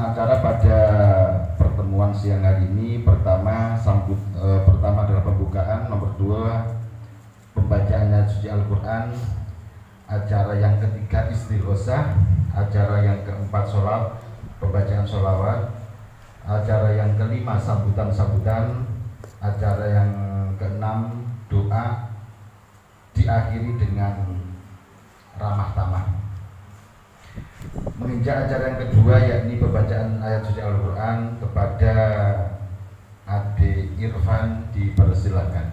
pelaksanaan acara pada pertemuan siang hari ini, pertama adalah pembukaan, nomor 2 pembacaan ayat suci Al-Quran, acara yang ketiga istighosah, acara yang keempat sholat, pembacaan sholawat, acara yang kelima sambutan-sambutan, acara yang keenam doa, diakhiri dengan ramah tamah. Menginjak acara yang kedua yakni pembacaan ayat suci Al-Quran, kepada Ade Irfan dipersilakan.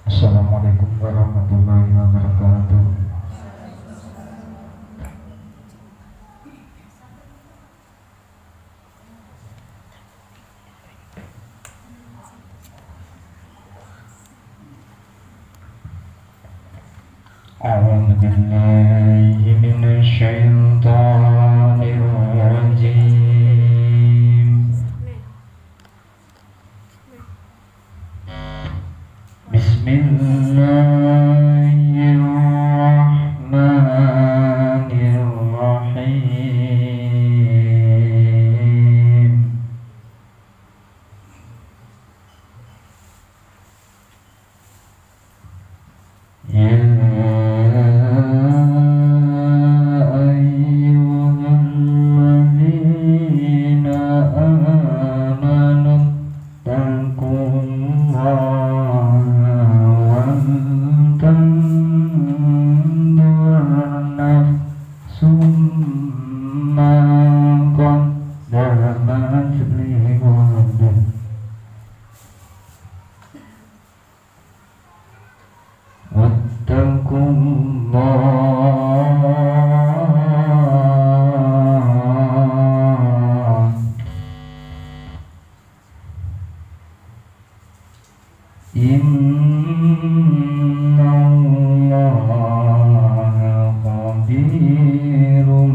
Assalamualaikum warahmatullahi wabarakatuh. A'udzu billahi minasy syaithanir rajim. Bismillahirrahmanirrahim. Ya ayyuhalladzina amanu taqullaha wal tanzur nafsum ma qaddamat lighadin. Wattaqullah innallaha khabirum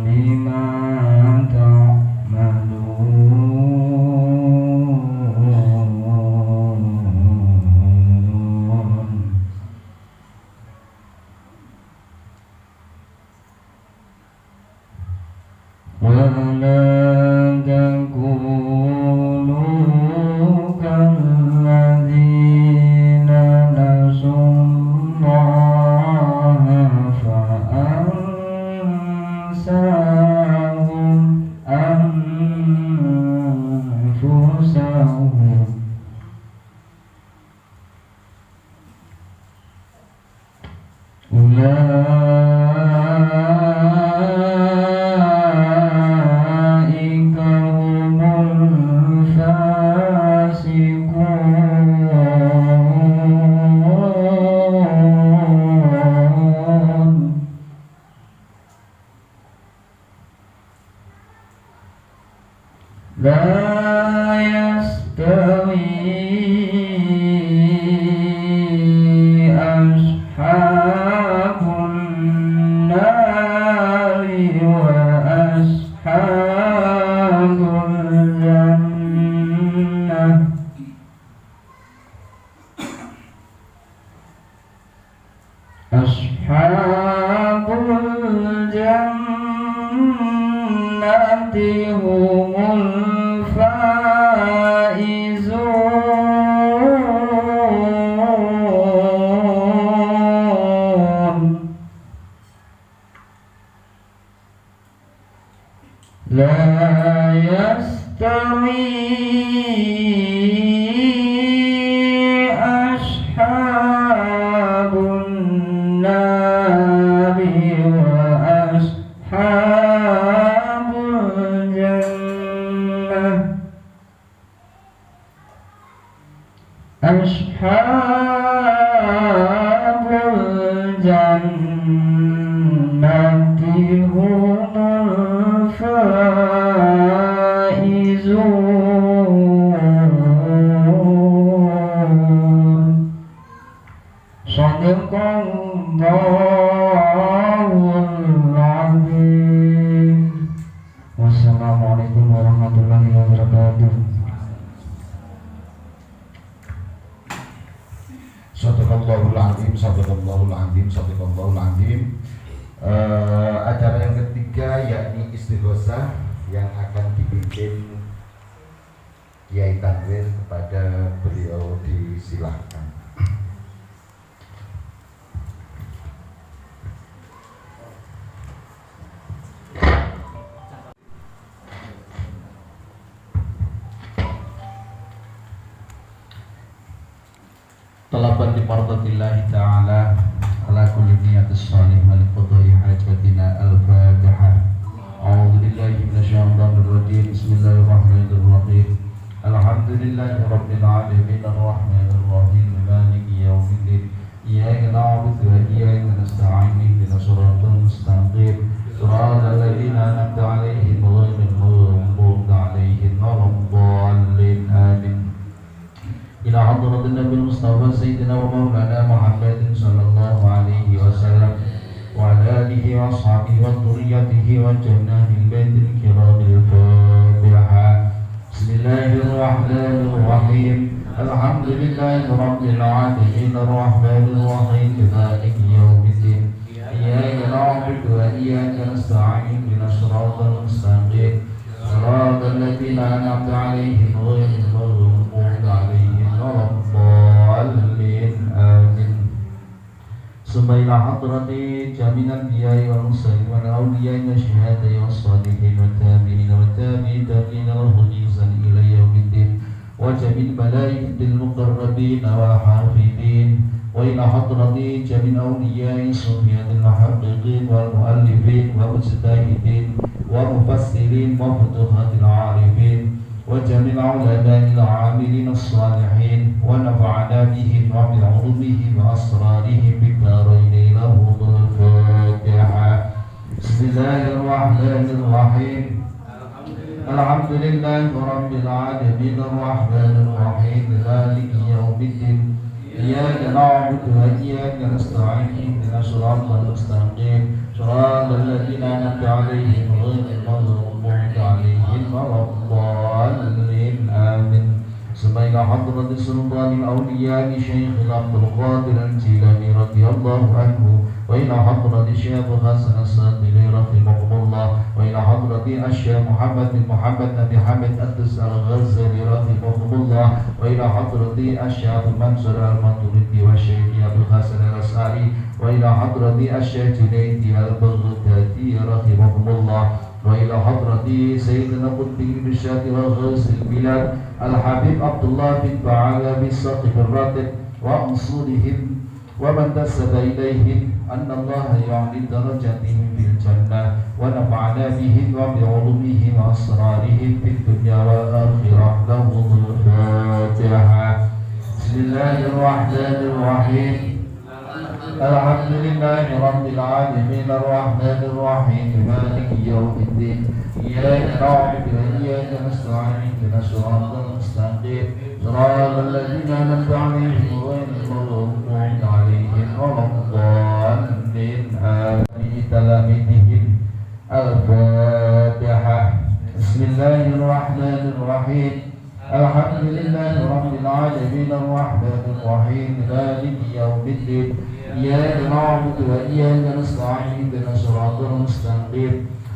bima ta'malun. ولا تكونوا كالذين نسوا الله فأنساهم أنفسهم أولئك هم الفاسقون. لا يستوي أصحاب النار وأصحاب الجنة. أصحاب الجنة هم الفائزون. لا يستوي أصحاب النار وأصحاب الجنة. أصحاب الجنة هم الفائزون. Shadaqallahul azim. Wassalamualaikum Assalamualaikum warahmatullahi wabarakatuh. Sadaqallahul azim, sadaqallahul azim, sadaqallahul azim. Acara yang ketiga yakni istighosah yang akan dipimpin Kiai Tanwir, kepada beliau disilahkan. Talaban di mardatillahi ta'ala ala kulli niyatis salih wa liqadai hajatina al-fatihah. A'udhu billahi minasyaitanir rajim. Bismillahirrahmanirrahim. Alhamdulillahi rabbil alamin arrahmanir rahim maliki yaumiddin. Iyyaka na'budu wa iyyaka nasta'in ihdinas siratal mustaqim siratal ladzina an'amta 'alaihim ghairil maghdubi 'alaihim waladdallin. Amin. إلى حضرة النبي المصطفى سيدنا ومولانا محمد صلى الله عليه وسلم وعلى آله وأصحابه وذريته وجنات البيت الكرام الفاتحة. بسم الله الرحمن الرحيم. الحمد لله رب العالمين الرحمن الرحيم مالك يوم الدين. إياك نعبد وإياك نستعين اهدنا الصراط المستقيم صراط الذين أنعمت عليهم غير المغضوب عليهم الضالين. آمين. ثم إلى حضرة جميع الأنبياء والمرسلين والأولياء والشهداء والصالحين والتابعين والتابعين لهم بإحسان إلى يوم الدين وجميع الملائكة المقربين والحافظين وإلى حضرة جميع أولياء الصوفية المحققين والمؤلفين والمجتهدين ومفسرين وفتوحات العارفين وجميع العلماء العاملين الصالحين ونفعنا بهم وبعلومهم وأسرارهم بالدارين لهم الفاتحة. بسم الله الرحمن الرحيم. الحمد لله رب العالمين الرحمن الرحيم مالك يوم الدين. إياك نعبد وإياك نستعين اهدنا الصراط المستقيم صراط الذين أنعمت عليهم غير المغضوب عليهم ولا الضالين. آمين. ثم إلى حضرة سلطان الأولياء شيخ عبد القادر الجيلاني رضي الله عنه وإلى حضرة الشيخ حسن الصادلي رحمه الله وإلى حضرة الشيخ محمد بن محمد بن حمد الدس الغزالي رحمه الله وإلى حضرة الشيخ منصور الماتريدي والشيخ أبو الحسن الأشعري وإلى حضرة الشيخ جنيد البغدادي رحمه الله وإلى حضرة سيدنا قطب الرشاد وغوث البلاد الحبيب عبد الله بن تعالى بالسقف الراتب وأنصارهم ومن تسب إليهم أن الله يعلي درجاتهم في الجنة ونفعنا بهم وبعلومهم وأسرارهم في الدنيا والآخرة. لهم الفاتحة. بسم الله الرحمن الرحيم. الحمد لله رب العالمين الرحمن الرحيم مالك يوم الدين. إياك نعبد وإياك نستعين اهدنا الصراط المستقيم صراط الذين أنعمت عليهم غير المغضوب عليهم ولا الضالين. آمين. تلاميذهم الفاتحة. بسم الله الرحمن الرحيم. الحمد لله رب العالمين الرحمن الرحيم مالك يوم الدين. إياك نعبد وإياك نستعين اهدنا الصراط المستقيم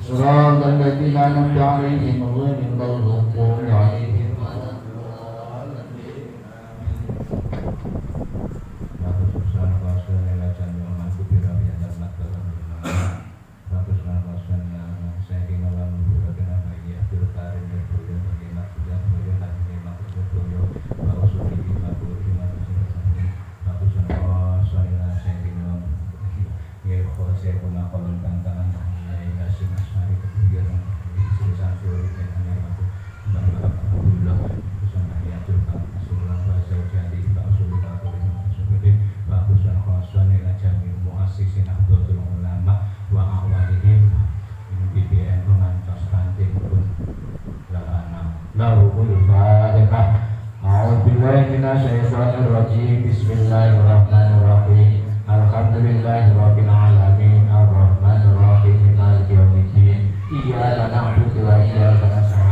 صراط الذين أنعمت عليهم غير المغضوب عليهم ولا الضالين. Bismillahirrahmanirrahim. Alhamdulillahirabbil alamin arrahmanirrahim maliki yaumiddin. Iyyaka na'budu wa iyyaka nasta'in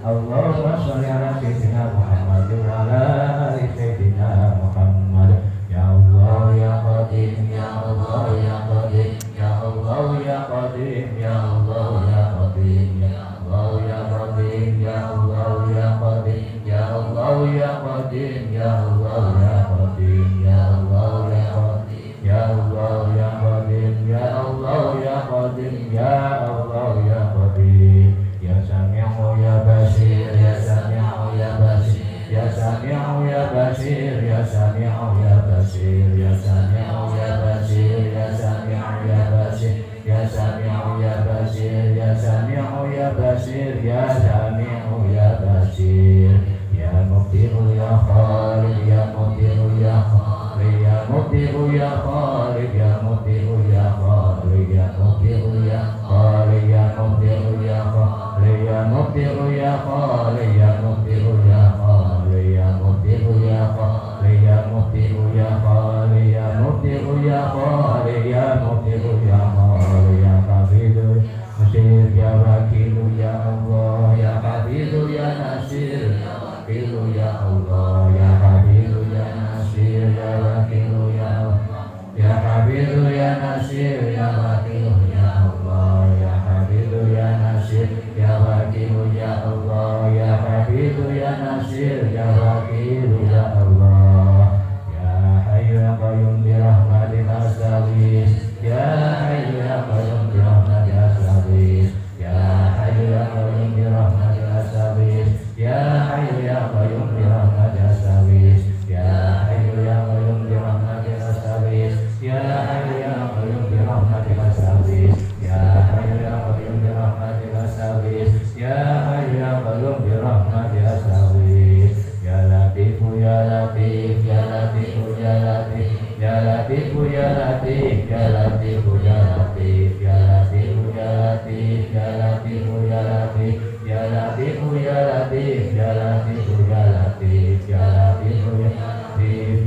Allahumma sholli ala sayyidina Muhammad wa ala ali sayyidina Muhammad. Ya Allah ya Qadim, ya Allah ya Qadim, ya Allah ya Qadim, ya Allah ya Qadim, ya Allah ya Qadim, ya Allah ya Qadim, ya Allah ya Qadim, ya Allah ya Qadim, ya Allah ya Qadim, ya Allah ya Qadim, ya Allah ya Qadim, ya Allah ya Qadim, ya Sami'u ya Basir, ya Sami'u ya Basir, ya Sami'u ya Basir, ya Sami'u ya Basir, ya Sami'u ya Basir, ya Sami'u ya Basir, ya Sami'u ya Basir, ya Sami'u ya Basir, ya Sami'u ya Basir, ya Mubdi'u ya Khalid, ya Mubdi'u ya Khalid, ya Mubdi'u ya Khalid, ya Mubdi'u ya Khalid, ya Mubdi'u ya Khalid, ya Mubdi'u ya Khalid, ya Mubdi'u ya Khalid, ya Mubdi'u ya Khalid, ya Mubdi'u ya Khalid, ya Mubdi'u ya Khalid, ya Mubdi'u ya Khalid, ya Mubdi'u ya Khalid, ya Qabidu Nasir, ya Wakilu ya Allah, ya Qabidu ya Nasir, ya Wakilu ya Allah, ya Qabidu ya Nasir, ya Wakilu ya Allah, ya Qabidu ya Nasir, ya Wakilu ya Allah, ya Qabidu ya Nasir, ya Wakilu ya Allah, ya Qabidu ya Nasir, ya Wakilu ya Allah, ya Hayyu ya Qayyum bi rahmatika astaghis, ya Hayyu ya Qayyum bi rahmatika astaghis, ya Hayyu ya Qayyum bi rahmatika astaghis, ya Hayyu ya Qayyum bi rahmatika astaghis, ya Hayyu ya Qayyum bi rahmatika astaghis, ya Hayyu ya Qayyum bi rahmatika astaghis, ya Hayyu ya Qayyum bi rahmatika astaghis, ya Hayyu ya Qayyum bi rahmatika astaghis, ya Latif ya Latif, ya Latif ya Latif, ya Latif ya Latif, ya Latif ya Latif, ya Latif ya Latif, ya Latif ya Latif, ya Latif ya Latif, ya Latif ya Latif, ya Latif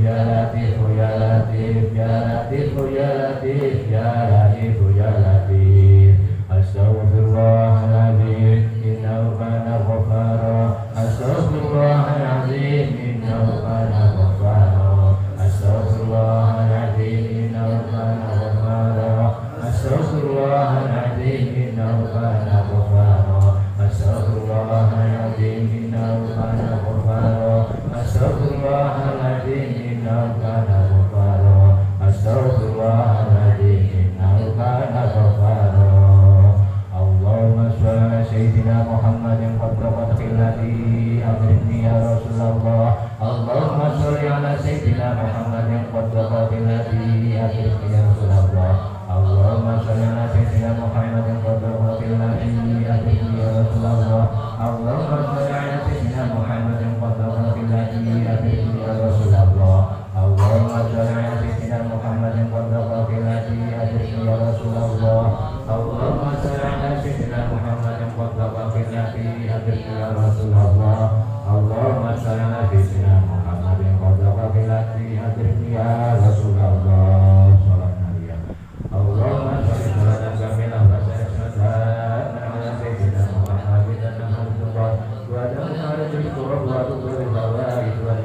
ya Latif, ya Latif ya Latif, ya Latif ya Latif, ya Latif. Astaghfirullahaladzim, innahu kana ghaffara. Astaghfirullahaladzim, innahu kana ghaffara. Astaghfirullahaladzim, innahu kana ghaffara. Astaghfirullahaladzim, innahu kana ghaffara. Astaghfirullahaladzim, innahu kana ghaffara. Astaghfirullahaladzim, innahu kana ghaffara. Astaghfirullahaladzim, innahu kana ghaffara. Allahumma sholli ala sayyidina Muhammadin qadra qillati amrini ya Rasulullah. Allahumma sholli ala sayyidina Muhammadin qadra qillati amrini ya Rasulullah. Allahumma sholli ala sayyidina Muhammadin qadra qillati amrini ya Rasulullah. Allahumma sholli ala sayyidina Muhammadin qadra qillati amrini ya Rasulullah. Allahumma sholli ala sayyidina Muhammadin qadra qillati amrini ya Rasulullah. Allahumma sholli ala sayyidina Muhammadin qadra qillati amrini ya Rasulullah. Allahumma sholli ala sayyidina Muhammadin qadra qillati amrini ya Rasulullah. Allahumma sholli sholatan kamilah wa salatan ala sayyidina Muhammadin wa ala alihi Allahumma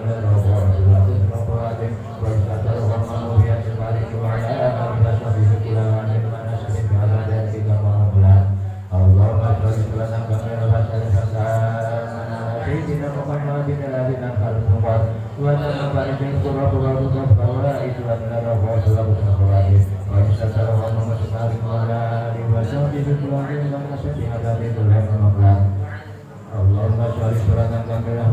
sholli sholatan kamilah wa salatan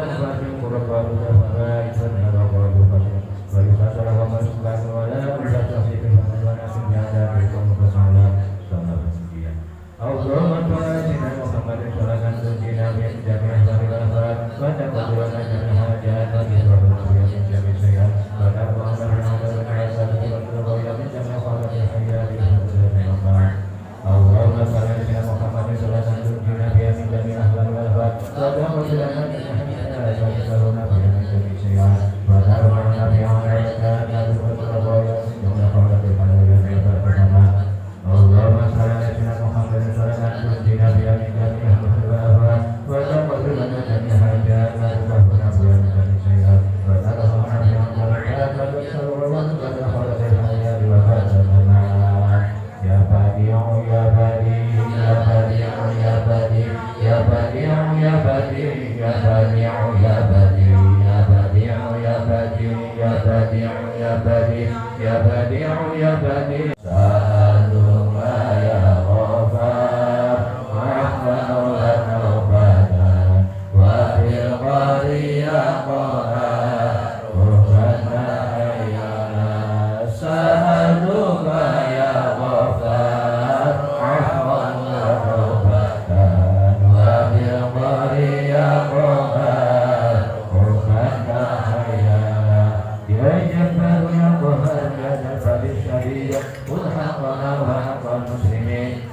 ala sayyidina Muhammadin wa ala alihi wa sahbihi Allahumma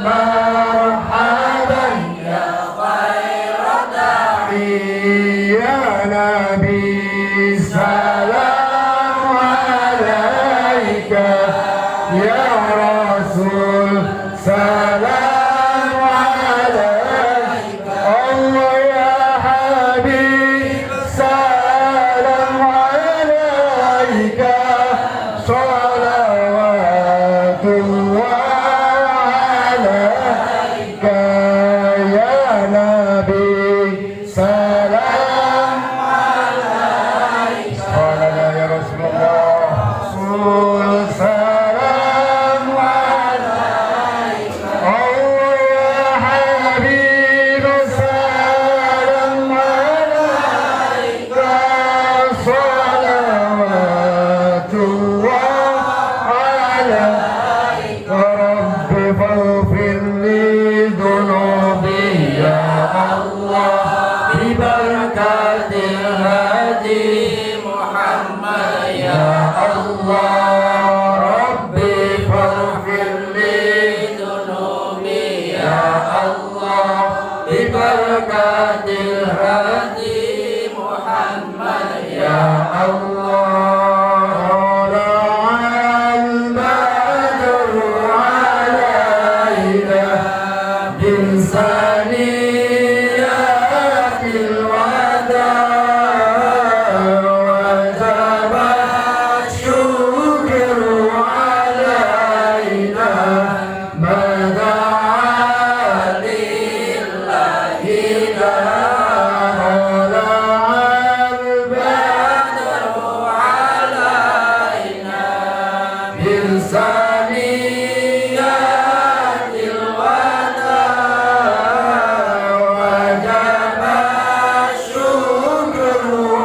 مرحبا يا خير داعي يا نبي سلام عليك يا رسول سلام عليك الله يا حبيب سلام عليك صلوات الله عليك يا نبي سلام عليك صلى يا رسول الله رسول سلام عليك الله يا حبيب سلام عليك صلوات الله عليك رب فاغفر لي ذنوبي يا الله ببركة الهادي محمد يا الله ربي فاغفر لي ذنوبي يا الله ببركة الهادي محمد يا الله طلع البدر علينا من ثنيات الوداع وجب الشكر علينا ما دعا لله داع طلع البدر علينا من ثنيات الوداع وجب الشكر علينا ما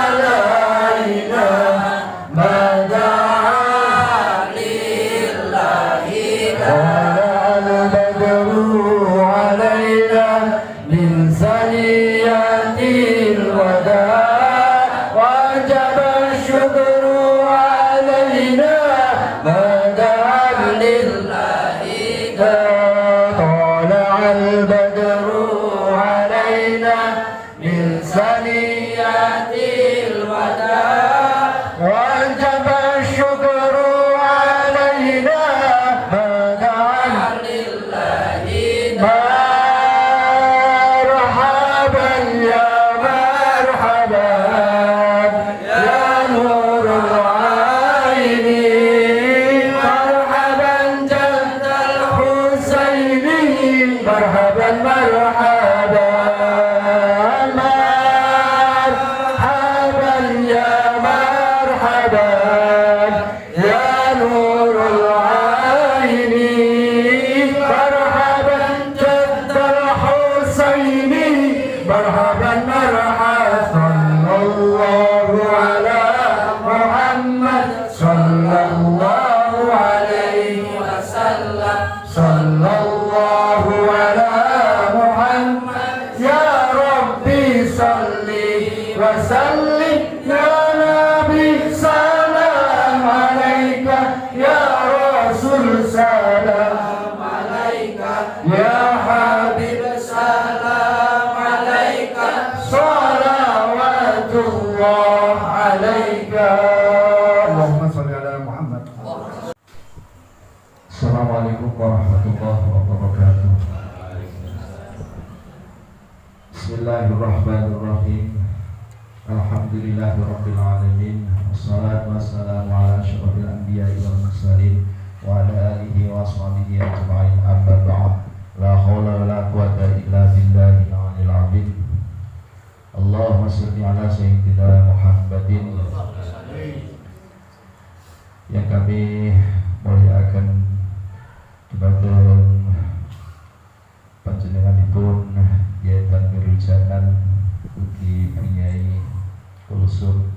دعا لله طلع البدر علينا من ثنيات الوداع وجب الشكر علينا ما دعا لله طلع البدر علينا من ثنيات الوداع وجب الشكر علينا ما دعا لله مرحبا يا مرحبا يا نور العين مرحبا جد الحسين مرحبا مرحبا مرحبا يا مرحبا يا نور العين مرحبا جد الحسين مرحبا مرحبا صلى الله على محمد صلى الله عليه وسلم صلى الله على محمد يا ربي صل وسلم يا نبي سلام عليك يا رسول سلام عليك يا حبيب سلام عليك صلوات الله عليك اللهم صل على محمد. Assalamualaikum warahmatullahi wabarakatuh. Bismillahirrahmanirrahim. Alhamdulillahirabbil alamin. Wassalatu wassalamu ala asyrofil anbiya'i wal mursalin wa ala alihi wa ashabihi ajma'in. Amma ba'd. La haula wa la quwwata illa billahil aliyyil azim. Allahumma shalli ala sayyidina Muhammadin. Yang kami muliakan dumateng panjenenganipun Yayasan Nurul Janan ugi Nyai Kulsum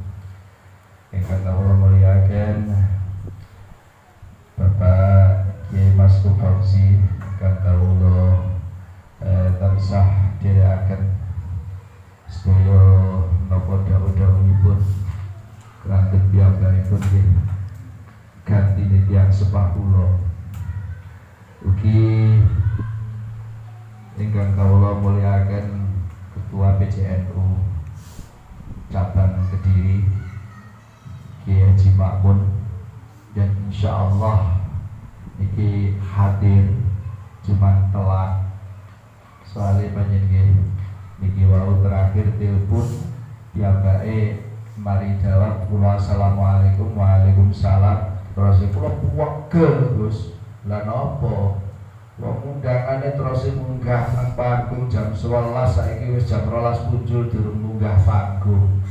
ingkang kawula muliaken Bapak Kiai Mas Fauzi ingkang kawula tansah dherekaken sedaya napa dawuh-dawuhipun kelanten piyambakipun nggih gantine tiyang sepah kula Ugi ingkang kawula mulyakaken Ketua PCNU cabang Kediri Kiai Haji Makmun, dan insyaallah niki hadir cuman telat soalnya panjenengan niki wau terakhir telepon piyambake mari jawab kula assalamualaikum waalaikumsalam terus kula puwegel Gus lah napa wong undangane terus munggah nang panggung jam 11 saiki wis jam 12 muncul durung munggah panggung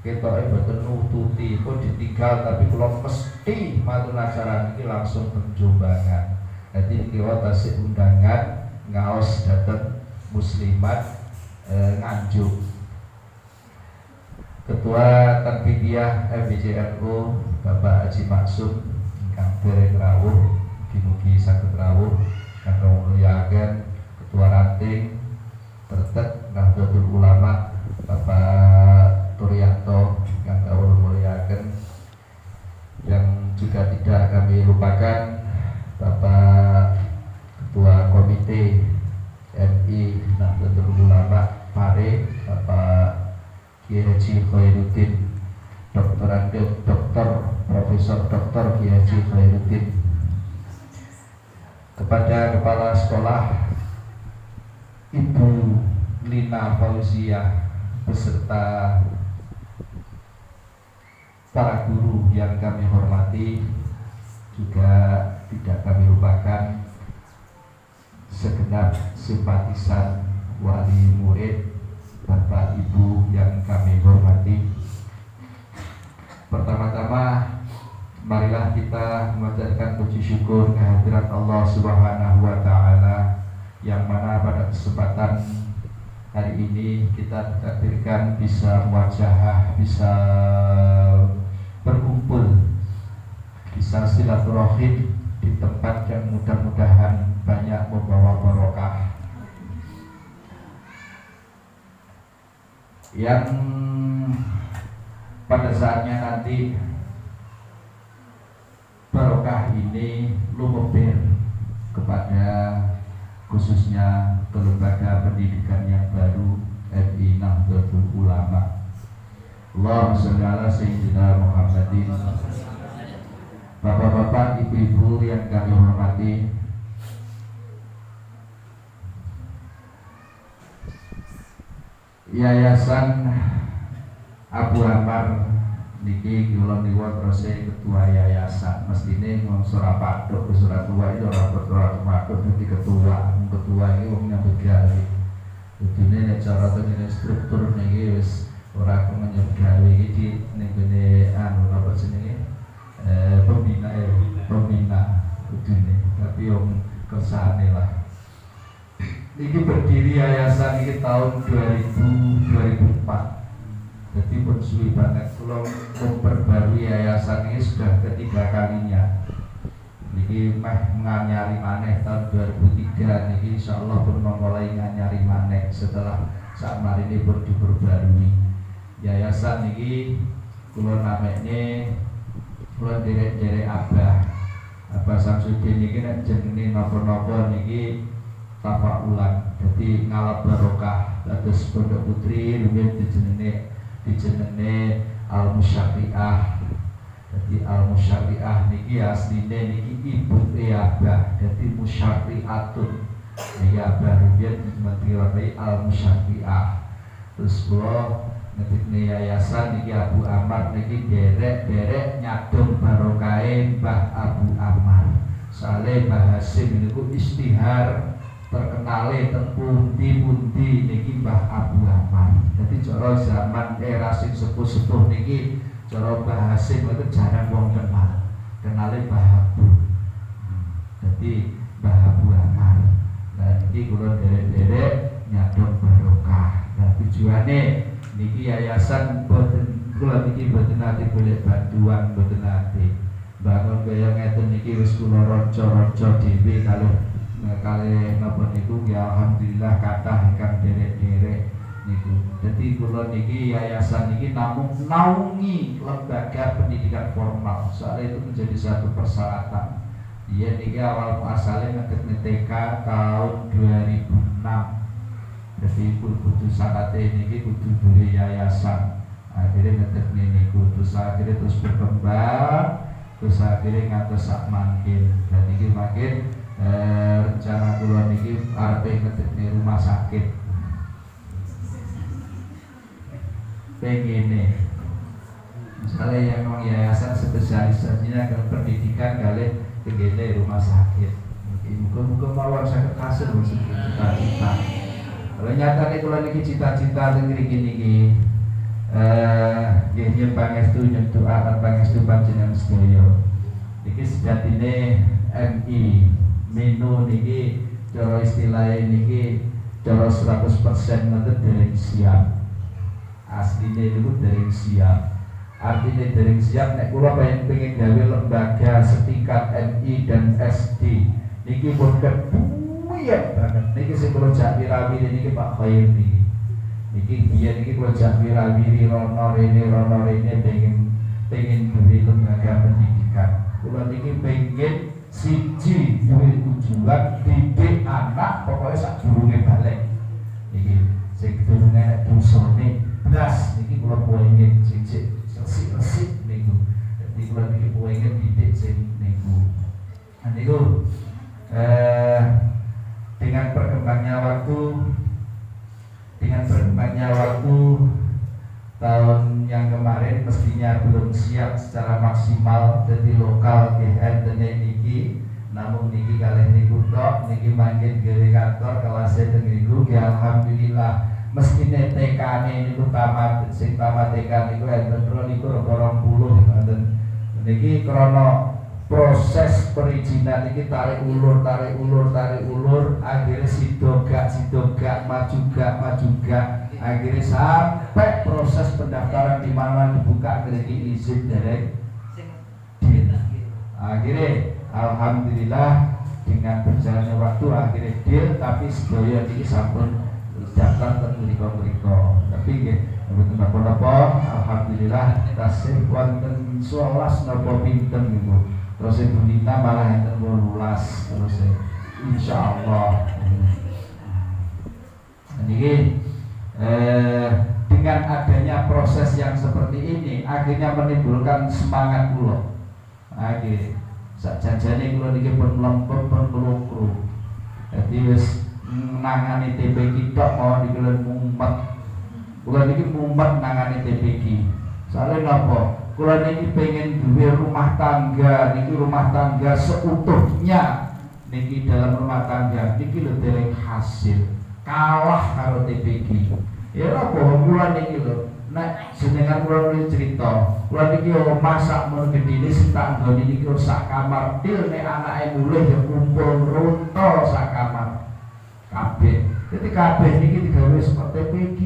ketoke boten nututi pun ditinggal tapi kula mesti matur acara niki langsung penjumbangan. Jadi kiwa tasik undangan ngaos dateng muslimat Nganjuk. Ketua Tanfidiyah FBCNU Bapak Haji Maksum ingkang dereng rawuh mugi-mugi saged rawuh kangge mulyaken Ketua Ranting Tertek Nahdlatul Ulama Bapak Turyanto yang kawula mulyaken, yang juga tidak kami lupakan Bapak Ketua Komite MI Nahdlatul Ulama Pare Bapak Kiai Haji Khairuddin Dr. Profesor Dr. Kiai Haji Khairuddin, kepada Kepala Sekolah Ibu Lina Fauziah beserta para guru yang kami hormati, juga tidak kami lupakan segenap simpatisan wali murid, Bapak Ibu yang kami hormati. Pertama-tama marilah kita mengucapkan puji syukur kehadirat Allah Subhanahu wa taala, yang mana pada kesempatan hari ini kita ditakdirkan bisa muwajahah, bisa berkumpul, bisa silaturahim di tempat yang mudah-mudahan banyak membawa barokah, yang pada saatnya nanti barokah ini lumeber kepada khususnya ke lembaga pendidikan yang baru MI Nahdlatul Ulama. Allahumma sholli ala sayyidina Muhammadin. Bapak-bapak, ibu-ibu yang kami hormati, Yayasan Abu Ammar niki kula niku terus ketua yayasan, mestine wong Surapatuk Suratua itu ora berpatuk dadi ketua ini wong nyambut gawe. Kudune nek cara tengene struktur niki wis ora nyambut gawe iki ning gone anu apa jenenge pembina kudune, tapi wong kersane lah. Niki berdiri yayasan ini tahun 2004. Jadi pun suwi banget kalau memperbarui yayasan ini sudah ketiga kalinya. Niki nganyari maneh tahun 2003 niki insyaallah pun memulai nganyari maneh setelah saat ini pun diperbarui. Yayasan niki kula namanya kula derek-derek Abah Samsudin niki nek jenenge napa-napa niki tafaulan, jadi ngalap barokah. Terus pondok putri luwih dijenenge Al-Musyariah. Jadi Al-Musyariah niki asline niki ibu Abah, jadi musyariatun. Niki Abah rumiyin dimentirani Al-Musyariah. Terus kula ngetine yayasan niki Abu Ammar niki derek nyadong barokahe Mbah Abu Ammar. Soale Mbah Hasim niku istihar terkenale teng pundi-pundi niki Mbah Abu Ammar. Jadi cara zaman era sing sepuh-sepuh niki cara Mbah Hasim itu jarang wong kenale Mbah Abu. Jadi Mbah Abu Ammar. Nah niki kula derek-derek nyadong barokah. Nah tujuane niki yayasan boten kula niki boten nate golek bantuan, boten nate. Bangun kaya ngeten niki wis kula ranca-ranca dhewe kali napa niku ya alhamdulillah kathah ingkang derek-derek niku. Jadi kula niki yayasan niki namung naungi lembaga pendidikan formal. Soalnya itu menjadi satu persyaratan. Iya niki awal muasalnya ngedet TK tahun 2006. Jadi kudu sakate niki kudu duwe yayasan. Akhirnya ngedet niku terus akhirnya terus berkembang, terus akhirnya ngantos sak mangkin. Dan niki makin rencana kula niki arepe ngedet rumah sakit. Pengen misalnya yang memang yayasan spesialisasinya ke pendidikan kali begini rumah sakit. Mungkin mawon sakit hasil cita-cita. Kalau nyata nih kalau niki cita-cita tengeri gini nggih pangestu nyentuh akan pangestu panjenengan sedaya. Niki sejatine MI menu niki cara istilahnya niki cara 100% ngoten dereng siap. Asline niku dereng siap. Artinya dereng siap nek kula pengen gawe lembaga setingkat MI dan SD niki pun kebuyat banget niki sing kula jak wirawiri niki Pak Khair niki biyen niki kula jak wirawiri rono rene pengen duwe lembaga pendidikan. Kula niki pengen siji duwe tujuan didik anak pokoknya sak durunge balik niki sing durunge nek busone blas niki kula pengen siji resik niku. Jadi kula niki pengen didik sing niku. Niku dengan berkembangnya waktu tahun yang kemarin mestinya belum siap secara maksimal jadi lokal enten niki. Namun niki kalih niku tok niki mangkin gawe kantor kelasé teng niku alhamdulillah. Mestine TK-ne niku tamat sing tamat TK niku enten niku 20 ngoten. Niki krana proses perizinan niki tarik ulur akhirnya sidogak maju gak akhirnya sampai proses pendaftaran di mana dibuka niki izin derek. Akhirnya alhamdulillah dengan berjalannya waktu akhirnya deal tapi sedaya niki sampun daftar ke mriko. Tapi nggih mboten napa-napa, alhamdulillah tasih wonten 11 napa pinten niku. Terus Budina malah enten 18 terus insyaallah. Niki dengan adanya proses yang seperti ini akhirnya menimbulkan semangat kula. Nggih, sak janjane kula niki pun mlempem pun kelukru. Dadi wis nangani TPQ tok mau dikelen mumpet. Kula niki mumpet nangani TPQ. Soale napa? Kula niki pengen duwe rumah tangga, niki rumah tangga seutuhnya. Niki dalam rumah tangga niki lho dereng hasil. Kalah karo TPQ. Ya napa kula niki lho. Nek jenengan kula niki cerita, kula niki omah sak mun gedine sing tak nggone niki sak kamar til nek anake mulih ya kumpul runto sak kamar. Kabeh. Jadi kabeh niki digawe seperti TPQ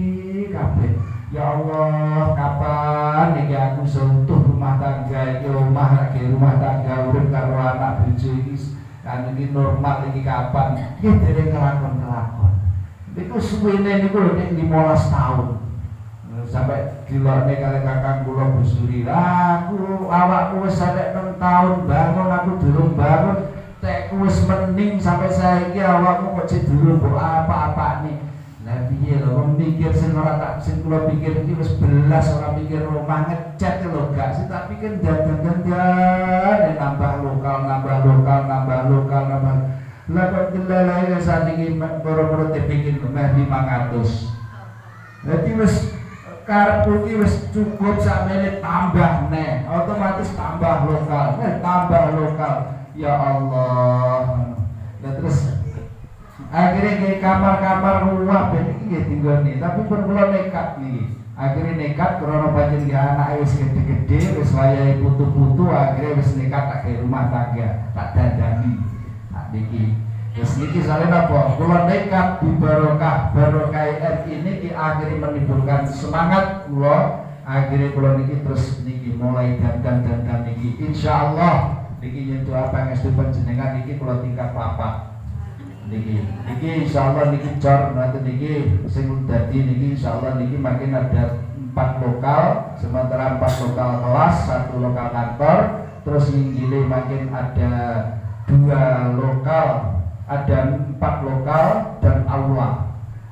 kabeh. Ya Allah, kapan niki aku seutuh rumah tangga iki omah lagi rumah tangga urip karo anak bojo iki kan iki normal iki kapan? Iki dereng kelakon-kelakon. Niku suwene niku lho nek 15 tahun. Sampai dilorne kali kakang kula busuri. Aku awakku wis sampe 6 tahun bangun aku durung bangun. Tek wis mening sampai saiki awakmu kok jek durung mbok apa-apane. Lah piye lho wong mikir sing ora tak sing kula pikir iki wis belas ora mikir rumah ngecat lho gak sih tak pikir dadan nambah lokal. Lah kok dileleh saniki boro-boro dipikir meh 500. Dadi wis karepku iki wis cukup sakmene tambah neh, otomatis tambah lokal. Ya Allah. Nah terus akhirnya ke kamar-kamar rumah ben iki nggih tinggone, tapi pun kula nekat niki. Akhirnya nekat karena pancen nggih anake wis gede-gede, wis wayahe putu-putu, akhirnya wis nekat tak ke rumah tangga, tak dandani. Nah niki. Terus niki saleh apa? Kula nekat di barokah RI niki akhirnya menimbulkan semangat kula. Akhirnya kula niki terus niki mulai dandan niki insyaallah niki nyentuh apa ngestu panjenengan niki kula tingkat papat. Niki insyaallah niki cor nanti niki sing dadi niki insyaallah niki makin ada 4 lokal, sementara 4 lokal kelas, 1 lokal kantor, terus inggile makin ada 2 lokal, ada 4 lokal dan aula.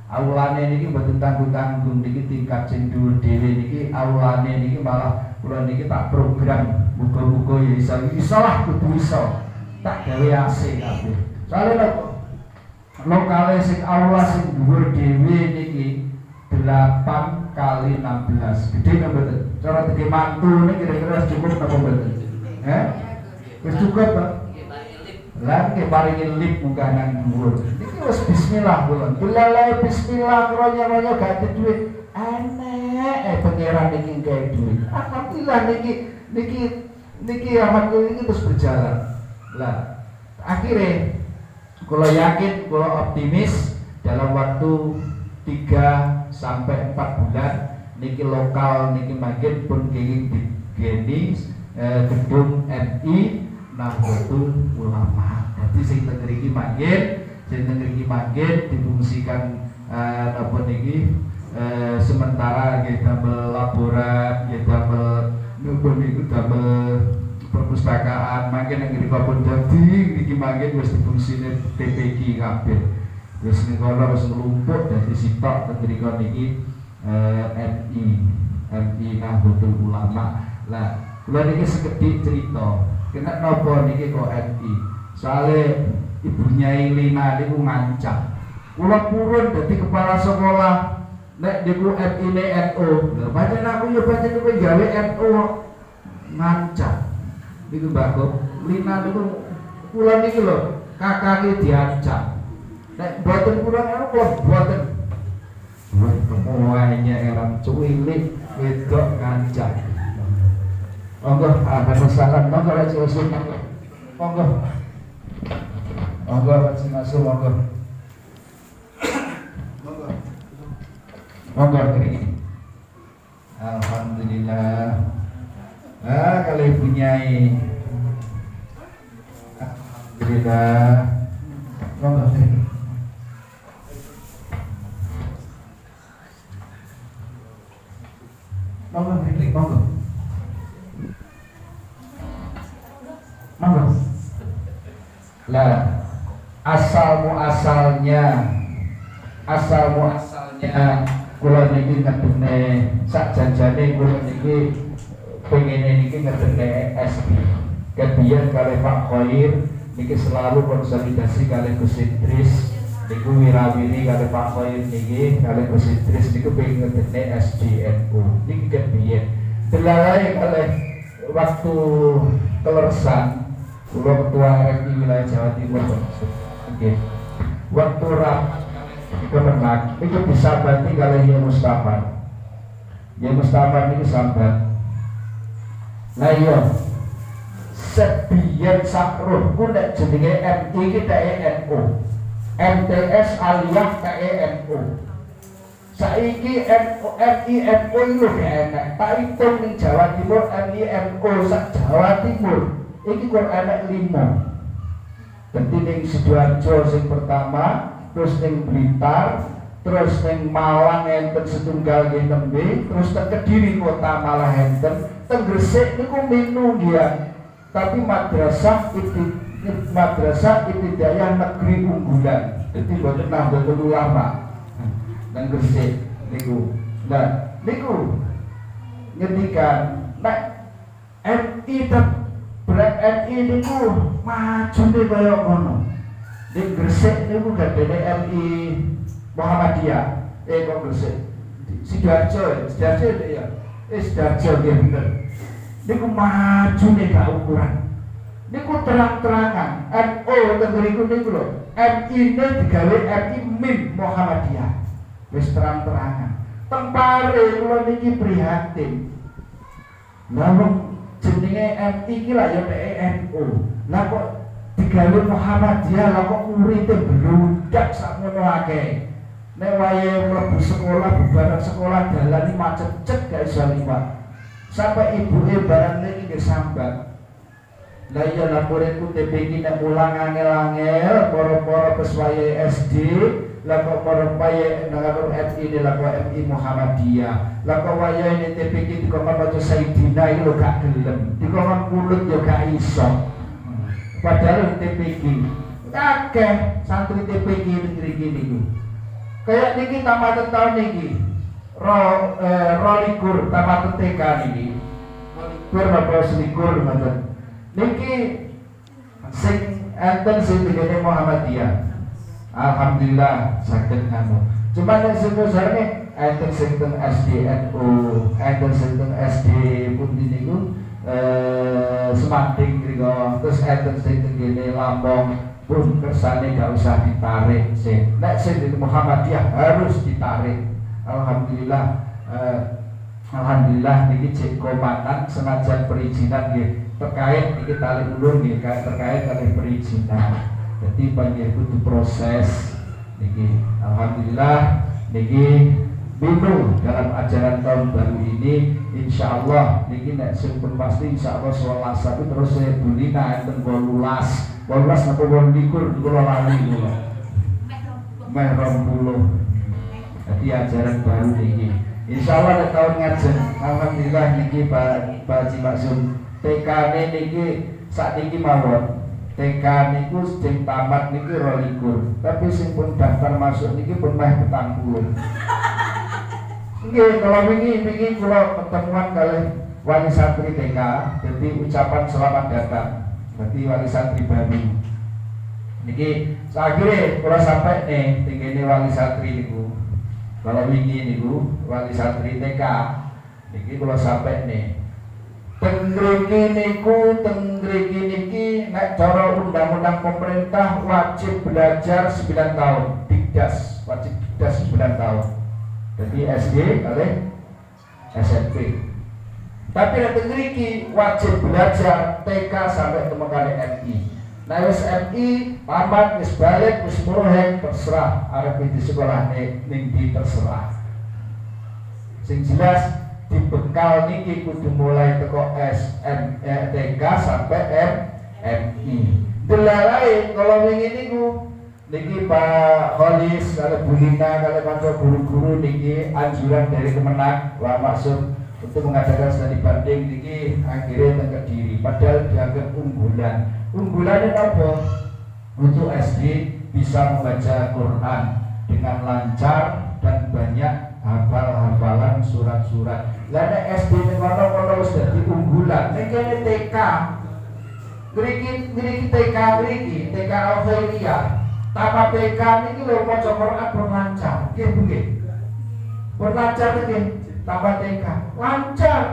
Aulane niki mboten tanggung-tanggung niki tingkat sing dhuwur dhewe niki aulane niki malah kula niki tak program muga-muga ya iso lah kudu iso. Tak gawe AC kabeh. Soale lokale sing aula sing dhuwur dhewe niki 8 kali 16. Gede napa mboten? Cara tege mantu niki kira-kira cukup napa mboten? Wis cukup, Pak. Lah ke paringi lip munggah nang dhuwur. Niki wis bismillah kula. Delalae bismillah kronya-kronya gak ada duit. Enek pangeran niki gawe duit. Alhamdulillah niki alhamdulillah ini terus berjalan. Lah akhirnya kula yakin, kula optimis dalam waktu 3 sampai 4 bulan niki lokal niki makin pun kenging digeni gedung MI Nahdlatul Ulama. Jadi sing teng mriki makin difungsikan napa niki sementara nggih damel laborat, nggih damel niku damel perpustakaan, makin nang mriki pun dadi niki makin wis difungsine TPG kabeh. Wis niku wis nglumpuk dadi sitok teng mriki niki MI Nahdlatul Ulama. Lah kula niki sekedhik cerita. Kena nopo niki kok MI. Soale Ibu Nyai Lina niku ngancam. Kula purun dadi kepala sekolah nek niku MI ne NU. Lha pancen aku ya pancen kowe gawe NU ngancam. Niku Mbak Kok. Lina niku kula niki lho kakake diancam. Nek mboten kula ngono kula mboten. Semuanya eram cuwilik wedok ngancam. Monggo ada masalah, monggo lagi usul, monggo lagi masuk, monggo ini. Alhamdulillah. Kalau punyai, alhamdulillah. Monggo ini. Monggo. Lah asal muasalnya kula niki ngedene sak janjane kula niki pengene niki ngedene SD. Kebiyen kalih Pak Khair niki selalu konsolidasi kalih Gus Idris niku wirawiri kalih Pak Khair niki kalih Gus Idris niku pengen ngedene SDNU niki kebiyen. Delalae kalih waktu Kelersan kula ketua RMI wilayah Jawa Timur. Nggih. Waktu Kemenak itu disabati kalih Yai Mustafa. Yai Mustafa niku sambat. Lah iya. Sebiyen sakruh ku nek jenenge MI iki TNU. MTS aliyah TNU. Saiki MI-NU lho enak. Tak hitung ning Jawa Timur MI-NU sak Jawa Timur. Iki kok enak 5. Dadi ning Sidoarjo sing pertama, terus ning Blitar, terus ning Malang enten setunggal nggih nembe, terus teng Kediri kota malah enten, teng Gresik niku minu nggih. Tapi madrasah ibtidaiyah negeri unggulan. Dadi boten Nahdlatul Ulama. Teng Gresik niku. Nah, niku ngendikan nek MI berat MI niku majune kaya ngono. Di Gresik niku gadene MI Muhammadiyah. Kok Gresik. Sidoarjo ya. Sidoarjo nggih bener. Niku majune gak ukuran. Niku terang-terangan NU teng mriku niku lho. MI ne digawe MI Mim Muhammadiyah. Wis terang-terangan. Tempare kula niki prihatin. Lah jenenge MI iki lah ya NU. Lah kok digawe Muhammadiyah lah kok urite bludak sakmono akeh. Nek wayahe mlebu sekolah bubaran sekolah dalan iki macet gak iso liwat. Sampai ibuke barang niki nggih sambat. Lah iya laporanku TPG nek mulang angel-angel para-para peswayahe SD, lah kok para paye nang MI ini lah kok MI Muhammadiyah. Lah kok wayahe ini TPG dikon maca Sayyidina iki lho gak gelem. Dikon kulut yo gak iso. Padahal TPG akeh santri TPG niki niku. Kayak niki tamat tahun niki. Rolikur tamat TK niki. Rolikur apa selikur ngoten. Niki sing enten sing dene Muhammadiyah. Alhamdulillah saged anu. Cuman nek sing usahane enten sing teng SDNU, enten sing teng SD pundi niku Semanting mriku, terus enten sing teng kene Lampung pun kersane gak usah ditarik sing. Nek sing di Muhammadiyah harus ditarik. Alhamdulillah niki cek komandan senajan perizinan nggih terkait niki tali ulur nggih terkait kali perizinan. Jadi panjang itu proses niki. Alhamdulillah niki bingung dalam ajaran tahun baru ini. Insya Allah niki nek sempun pasti insya Allah 11 terus saya bulina enten 18 apa 21 kula lali kula. Meh 20. Jadi ajaran baru niki. Insya Allah nek tahun ngajeng alhamdulillah niki Pak Haji Maksum TK niki sak niki mawon. TK niku sing tamat niki 22, tapi sing pun daftar masuk niki pun meh 40. Nggih, kalau wingi kula pertemuan kali wali santri TK, jadi ucapan selamat datang. Berarti wali santri baru. Niki akhirnya kula sampai nih tingene wali santri niku. Kalau wingi niku wali santri TK, niki kula sampai nih. Tengriki niki nek cara undang-undang pemerintah wajib belajar 9 tahun, Dikdas, wajib Dikdas 9 tahun. Jadi SD kali SMP. Tapi nek tengriki wajib belajar TK sampai temekane MI. Nah wis MI, pamat wis balik wis muruheng terserah arep di sekolah ning di terserah. Sing jelas dibekal niki kudu mulai teko TK sampai MI. Delalae kalau wingi niku niki Pak Kholis kali Bulina kali kanca guru-guru niki anjuran dari Kemenak Pak Maksud untuk mengadakan studi banding niki akhirnya teng Kediri padahal dianggap unggulan. Unggulannya apa? Untuk SD bisa membaca Quran dengan lancar dan banyak hafal-hafalan surat-surat. Lah nek SD ning kono wis dadi unggulan. Nek kene TK. Ngriki TK ngriki, TK Alfairia. Tamat TK niki lho maca Quran berlancar. Nggih nggih. Berlancar nggih tamat TK. Lancar.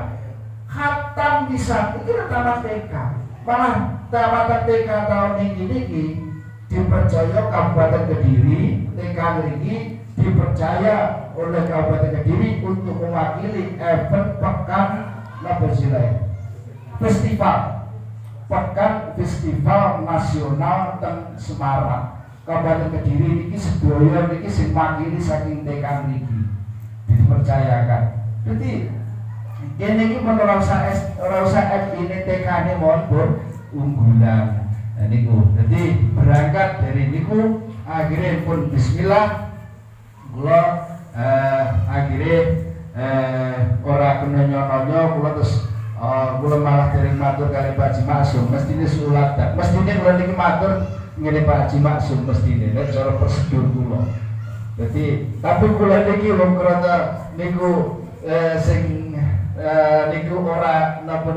Khatam bisa. Iki tamat TK. Malah tamat TK tahun niki dipercaya Kabupaten Kediri, TK ngriki dipercaya oleh Kabupaten Kediri untuk mewakili event Pekan Festival Nasional teng Semarang. Kabupaten Kediri niki sedaya niki sing makili saking TK niki dipercayakan. Jadi kene iki ora usah ini TK-ne mohon unggulan. Nah niku. Jadi berangkat dari niku akhirnya pun bismillah kula akhirnya ora kena nyono kula terus kula malah dereng matur kali Pak Haji Maksum mestine suladat mestine kula niki matur ngene Pak Haji Maksum mestine nek cara prosedur kula. Jadi tapi kula niki wong krana niku sing niku ora napa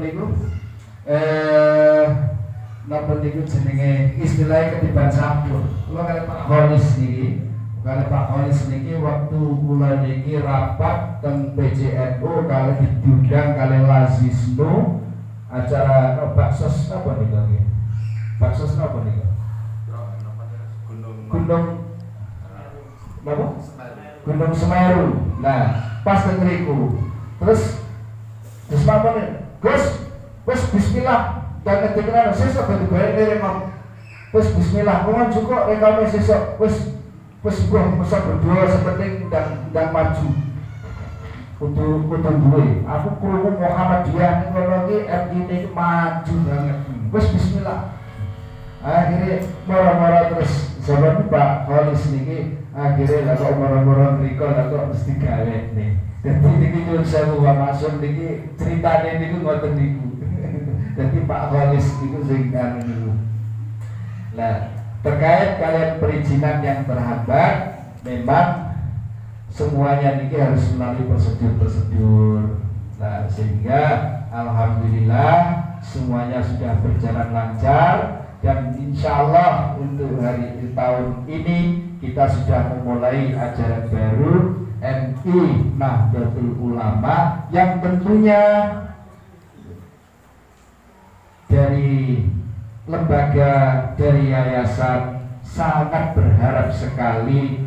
niku jenenge istilahnya ketiban sampur. Kula kali Pak Kholis niki kalau Pak Kholis niki waktu kula niki rapat teng PJNU kali diundang kali Lazisnu acara baksos apa niki? Baksos apa niki? Gunung Semeru. Nah, pas teng mriku. Terus apa nih? Gus bismillah dan ketika sesuk ben bayar rekam. Wis bismillah, mohon cukup rekame sesuk. Wis bisa berdua seperti dan maju untuk duwe. Aku krungu Muhammadiyah ngono iki MI maju banget. Wis bismillah. Akhirnya moro-moro terus zaman Pak Kholis niki akhirnya lah kok moro-moro mriko lah kok mesti gawe nih. Dadi niki nyuwun sewu Pak Maksum niki critane niku ngoten niku. Dadi Pak Kholis niku sing niku. Nah, terkait kalian perizinan yang terhambat, memang semuanya ini harus melalui prosedur-prosedur. Nah, sehingga alhamdulillah semuanya sudah berjalan lancar dan insya Allah untuk tahun ini kita sudah memulai ajaran baru MI Nahdlatul Ulama yang tentunya dari lembaga, dari yayasan sangat berharap sekali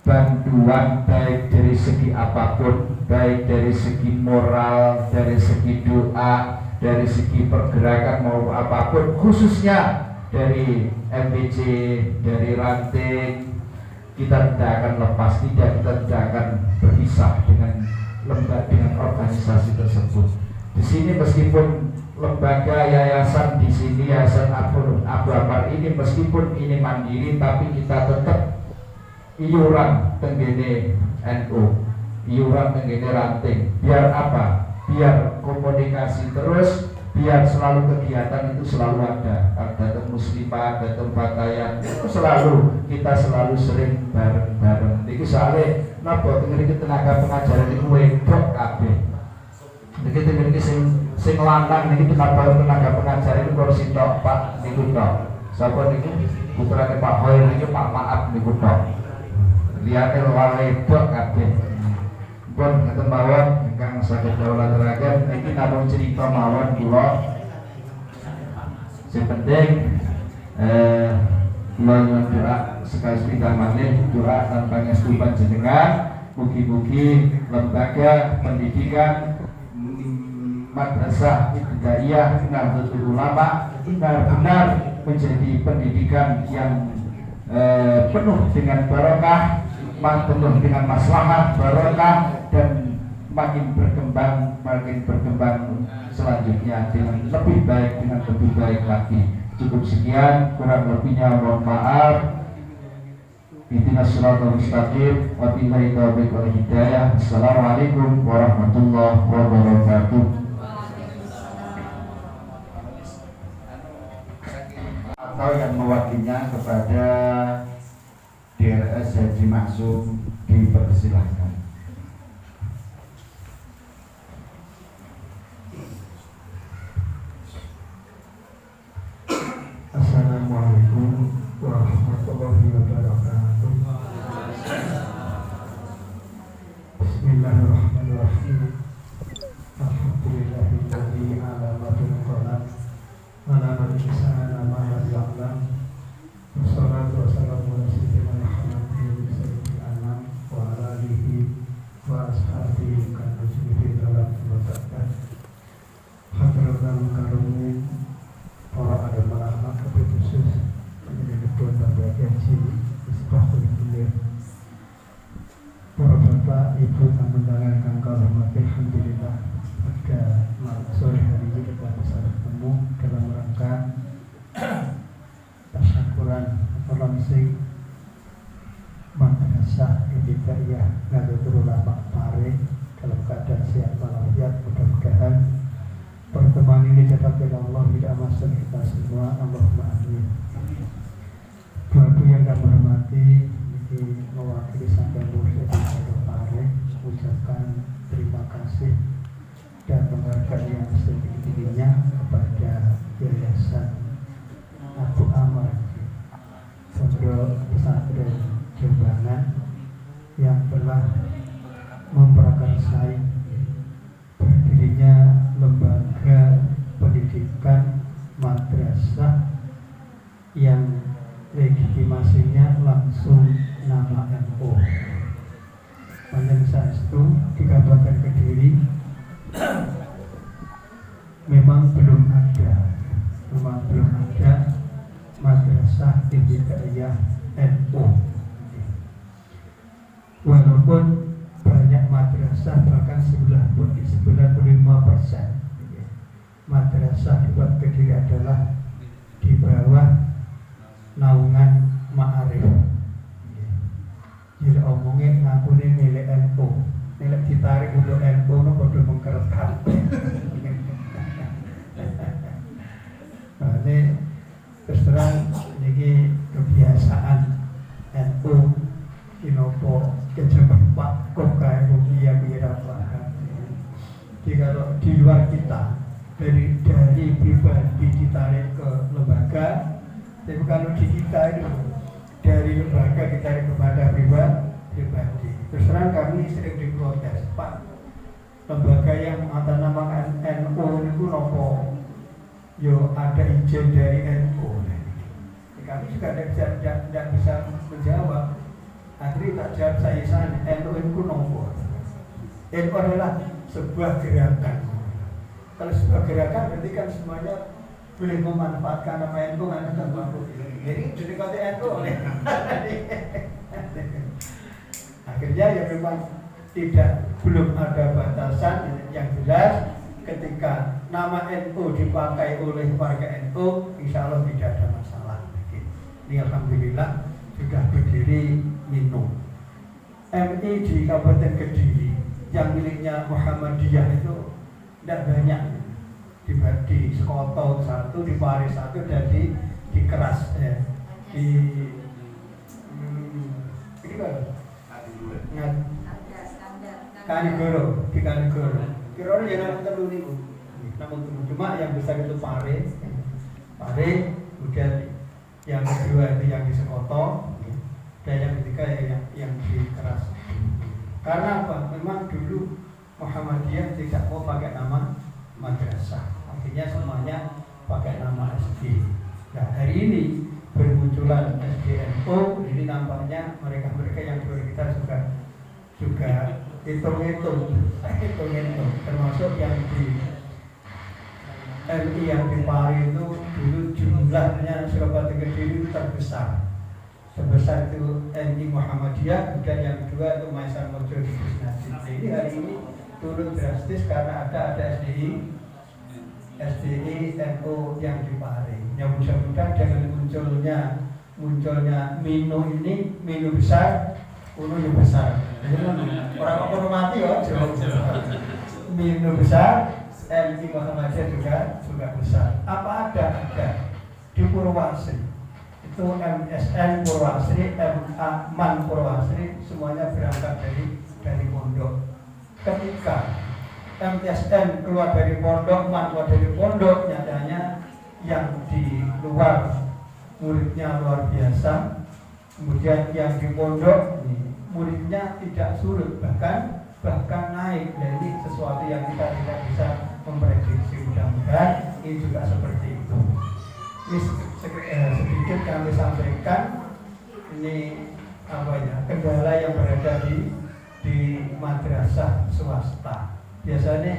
bantuan baik dari segi apapun, baik dari segi moral, dari segi doa, dari segi pergerakan maupun apapun, khususnya dari MPC, dari ranting. Kita tidak akan lepas, kita tidak akan berpisah dengan lembaga, dengan organisasi tersebut. Di sini meskipun lembaga yayasan di sini Yayasan Abu Ammar ini meskipun ini mandiri, tapi kita tetap iuran tenggene NU, iuran tenggene ranting. Biar apa? Biar komunikasi terus, biar selalu kegiatan itu selalu ada. Datang muslimah, datang batayan, itu selalu kita selalu sering bareng-bareng. Iki soalnya napa tenggene tenaga pengajaran itu wedok kabeh. Niki tenggene sing lanang niki tenaga pengajar itu kurang sitok Pak niku tok. Sapa niku putrane Pak Hoir niku Pak Maaf niku tok. Liyane wong wedok kabeh. Pun ngeten mawon ingkang saged kula aturaken niki namung cerita mawon kula. Sing penting kula nyuwun doa sekali sepindah malih doa lan pangestu panjenengan mugi-mugi lembaga pendidikan Madrasah Ibtidaiyah Nahdlatul Ulama benar-benar menjadi pendidikan yang penuh dengan barokah, penuh dengan maslahah, barokah, dan makin berkembang selanjutnya dengan lebih baik lagi. Cukup sekian, kurang lebihnya mohon maaf. Ihdinas siratal mustaqim wa billahi taufiq wal hidayah. Assalamualaikum warahmatullahi wabarakatuh. Atau yang mewakilnya kepada DRS Haji Maksum dipersilahkan. Assalamualaikum warahmatullahi wabarakatuh. Bismillahirrahmanirrahim. Alhamdulillahilladzi 'allama bil qalam wa 'allama al-insana ma lam ya'lam. Wassalatu wassalamu ala sayyidina Muhammadin sayyidil anam wa ala alihi wa ashabihi kan nujumi dalam mutaqad. Hadratul karumin para adamul ahlak khusus penyebut berbagai haji Isbahul Kulir. Para bapak, ibu, tamu-tamu kang kula hormati, alhamdulillah pada sore hari ini kita bisa bertemu dalam rangka tasyakuran atau launching Madrasah Ibtidaiyah Nahdlatul Ulama Pare dalam keadaan sehat walafiat. Mudah-mudahan pertemuan ini dapat oleh Allah tidak masuk kita semua. Allahumma amin. Bapak yang kami hormati, ini mewakili sampai Mursyid Nahdlatul Pare mengucapkan terima kasih dan penghargaan yang setinggi-tingginya kepada Yayasan Abu Ammar Pondok Pesantren Jombang yang telah memprakarsai berdirinya lembaga pendidikan madrasah yang legitimasinya langsung nama NU. Panjang saestu di Kabupaten Kediri memang belum ada madrasah ibtidaiyah NU. Walaupun banyak madrasah, bahkan 95% madrasah di Kota Kediri adalah di bawah naungan Ma'arif. Jadi omongnya ngakune milik NU, milik ditarik untuk NU itu bodoh mengkeretkan. Nah, ini terus terang inopo kejebak kok kayak bukti yang dirasakan. Jadi kalau di luar kita dari pribadi ditarik ke lembaga, tapi kalau di kita itu dari lembaga ditarik kepada pribadi. Terus terang kami sering diprotes, Pak, lembaga yang mengatasnamakan NU itu nopo, yo ada izin dari NU. Kami juga tidak bisa menjawab. Akhirnya tak jawab saya NU itu nopo. NU adalah sebuah gerakan. Kalau sebuah gerakan berarti kan semuanya boleh memanfaatkan nama NU karena kan mampu. Jadi jadi kata NU oleh akhirnya ya memang belum ada batasan yang jelas. Ketika nama NU dipakai oleh warga NU, insya Allah tidak ada masalah. Ini alhamdulillah sudah berdiri minum. MI di Kabupaten Kediri yang miliknya Muhammadiyah itu tidak banyak. Di Sekoto satu, di Paris satu, dan di Keras ya. Ini apa? Kanigoro, di Kanigoro. Kira-kira yang namun telu niku. Namun cuma yang besar itu Pare, kemudian yang kedua itu yang di Sekoto, dan yang ketiga yang di Keras. Karena apa? Memang dulu Muhammadiyah tidak mau pakai nama madrasah, akhirnya semuanya pakai nama SD. Nah hari ini bermunculan SDNU, ini nampaknya mereka yang di kita juga hitung-hitung, termasuk yang di MI yang di Pari itu dulu jumlahnya Surabaya Kediri itu terbesar. Sebesar itu MI Muhammadiyah, dan yang kedua itu Maisan Mojo di Kusnadi. Jadi hari ini turun drastis karena ada SDI NU yang di Pari. Yang mudah-mudahan dengan munculnya Mino ini, Mino besar, Uno yang besar. Orang mati ya, Mino besar, MI Muhammadiyah juga besar. Apa ada di Purwasri itu MSN Purwasri, Man Purwasri, semuanya berangkat dari pondok. Ketika MTSN keluar dari pondok, Man keluar dari pondok, nyatanya yang di luar muridnya luar biasa, kemudian yang di pondok muridnya tidak surut, bahkan naik. Dan ini sesuatu yang kita tidak bisa memprediksi. Mudah-mudahan ini juga seperti itu. Ini sedikit kami sampaikan. Ini kendala yang berada di madrasah swasta. Biasanya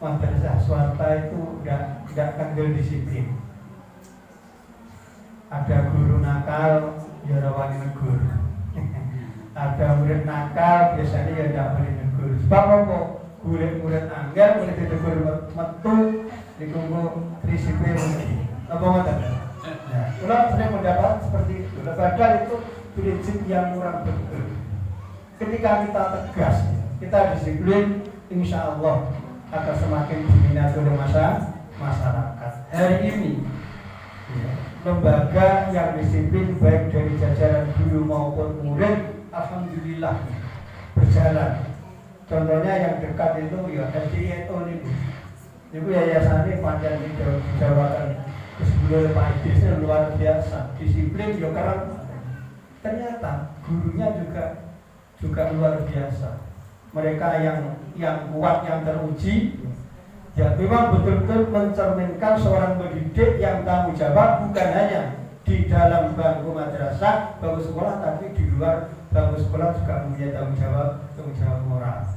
madrasah swasta itu tidak kendel disiplin. Ada guru nakal, ya rawani negur. Ada murid nakal, biasanya ya tidak boleh negur. Sebab apa? Murid anggar, boleh ditegur metu, ditunggu disiplin lagi. Apa ngoten? Nah, kalau sering mendapat seperti itu. Padahal itu prinsip yang kurang betul. Ketika kita tegas, kita disiplin, insya Allah akan semakin diminati oleh masyarakat. Hari ini lembaga yang disiplin baik dari jajaran guru maupun murid, alhamdulillah berjalan. Contohnya yang dekat itu ya SDNU ini. Itu yayasannya panjang di Jawa kan. Sebelum Pak Idrisnya luar biasa, disiplin ya karena ternyata gurunya juga luar biasa. Mereka yang kuat, yang teruji, ya memang betul-betul mencerminkan seorang pendidik yang tanggung jawab, bukan hanya di dalam bangku madrasah, bangku sekolah, tapi di luar bangku sekolah juga mempunyai tanggung jawab moral.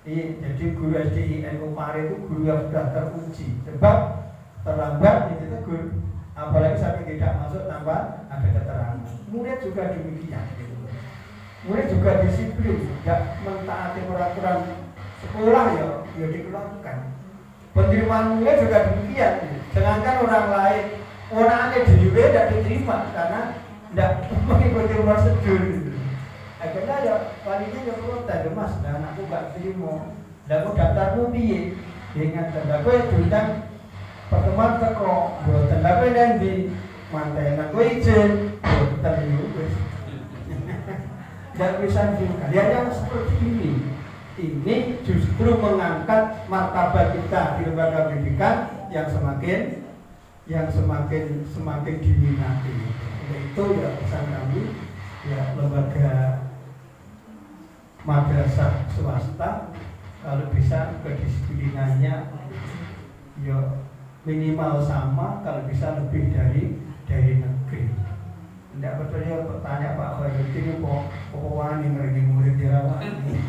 Ini jadi guru SDI NU Pare itu guru yang sudah teruji, sebab terlambat ditegur, apalagi sampai tidak masuk tanpa ada keterangan. Murid juga demikian. Murid juga disiplin, tidak mentaati peraturan sekolah ya dikeluarkan. Penerimaan murid juga demikian. Sedangkan orang lain, orang aneh di UB tidak diterima karena tidak mengikuti prosedur. Akhirnya ya palingnya ya protes, Mas, dan anakku gak terima. Dan aku daftarmu piye? Ingat, dan aku diundang pertemuan teko, dan aku yang di mantai, aku izin, dan tidak bisa dihilangkan. Ya yang seperti ini justru mengangkat martabat kita di lembaga pendidikan yang semakin diminati. Itu ya pesan kami, ya lembaga madrasah swasta kalau bisa kedisiplinannya ya minimal sama, kalau bisa lebih dari negeri. Tidak percaya bertanya Pak Khairuddin kok wani ngerti murid dirawani.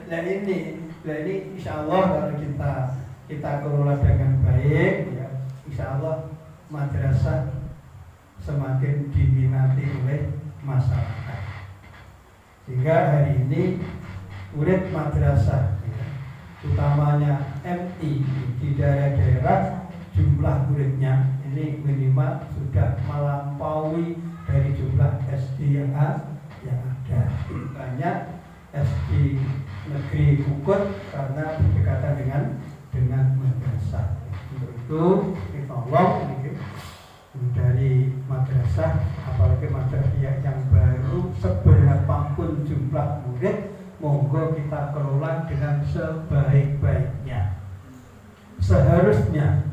Nah ini insya Allah kalau kita kelola dengan baik, ya insya Allah madrasah semakin diminati oleh masyarakat. Sehingga hari ini murid madrasah, ya, utamanya MI di daerah-daerah, jumlah muridnya ini minimal sudah melampaui dari jumlah SD yang ada. Banyak SD negeri Bukut karena berdekatan dengan madrasah. Untuk itu kita tolong dari madrasah, apalagi madrasah yang baru, seberapapun jumlah murid, monggo kita kelola dengan sebaik-baiknya. Seharusnya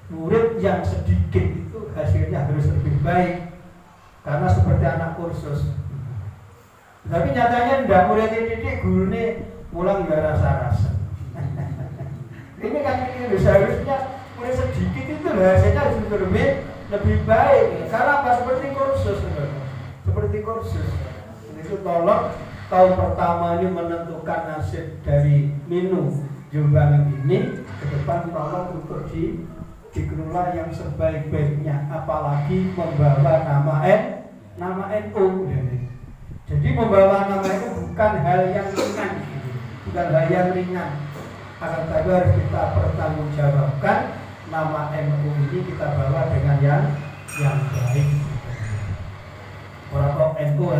murid yang sedikit itu hasilnya harus lebih baik, karena seperti anak kursus. Tapi nyatanya tidak, murid didik gurunya pulang nggak rasa-rasa. Ini kan seharusnya murid sedikit itu hasilnya justru lebih baik. Karena apa? Seperti kursus. Itu tolong tahun pertama ini menentukan nasib dari Minu Jombang ini, ke depan tolong untuk dikelola yang sebaik-baiknya, apalagi membawa nama NU. Jadi membawa nama itu bukan hal yang ringan, akan tetapi harus kita pertanggungjawabkan. Nama NU ini kita bawa dengan yang baik. Orang kok NU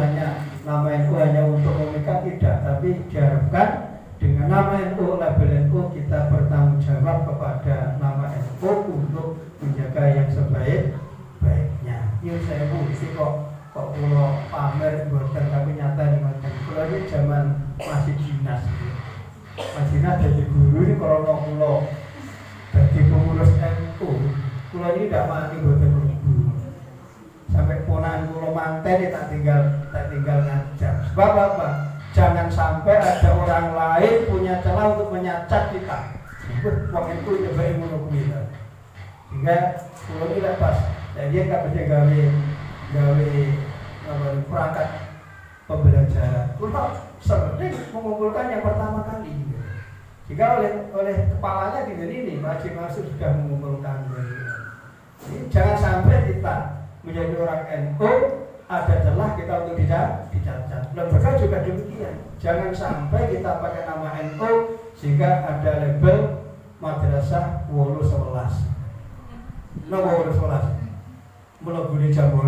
nama NU hanya untuk mereka, tidak, tapi diharapkan dengan nama NU, label NU, kita bertanggung jawab kepada nama NU untuk menjaga yang sebaik-baiknya. Ini saya mesti kok pulau pamer buatan, tapi nyata ini macam pulau ini zaman masih dinas. Jadi guru ini kalau pulau jadi pengurus NU, pulau ini tidak mati buatan guru. Sampai ponakan pulau manten tak tinggal ngajar. Sebab apa? Jangan sampai ada orang lain punya celah untuk menyacat kita. Waktu itu coba imun kita. Sehingga pulau ini lepas. Jadi dia nggak bisa gawe perangkat pembelajaran. Pulau sering mengumpulkan yang pertama kali. Jika oleh kepalanya tidak ini, Haji Mansur sudah mengumpulkan. Jadi jangan sampai kita menjadi orang NU ada celah kita untuk dicacat. Lembaga juga demikian. Jangan sampai kita pakai nama NU sehingga ada label madrasah Wolu 11. Nah Wolu 11. Mulai jam 8,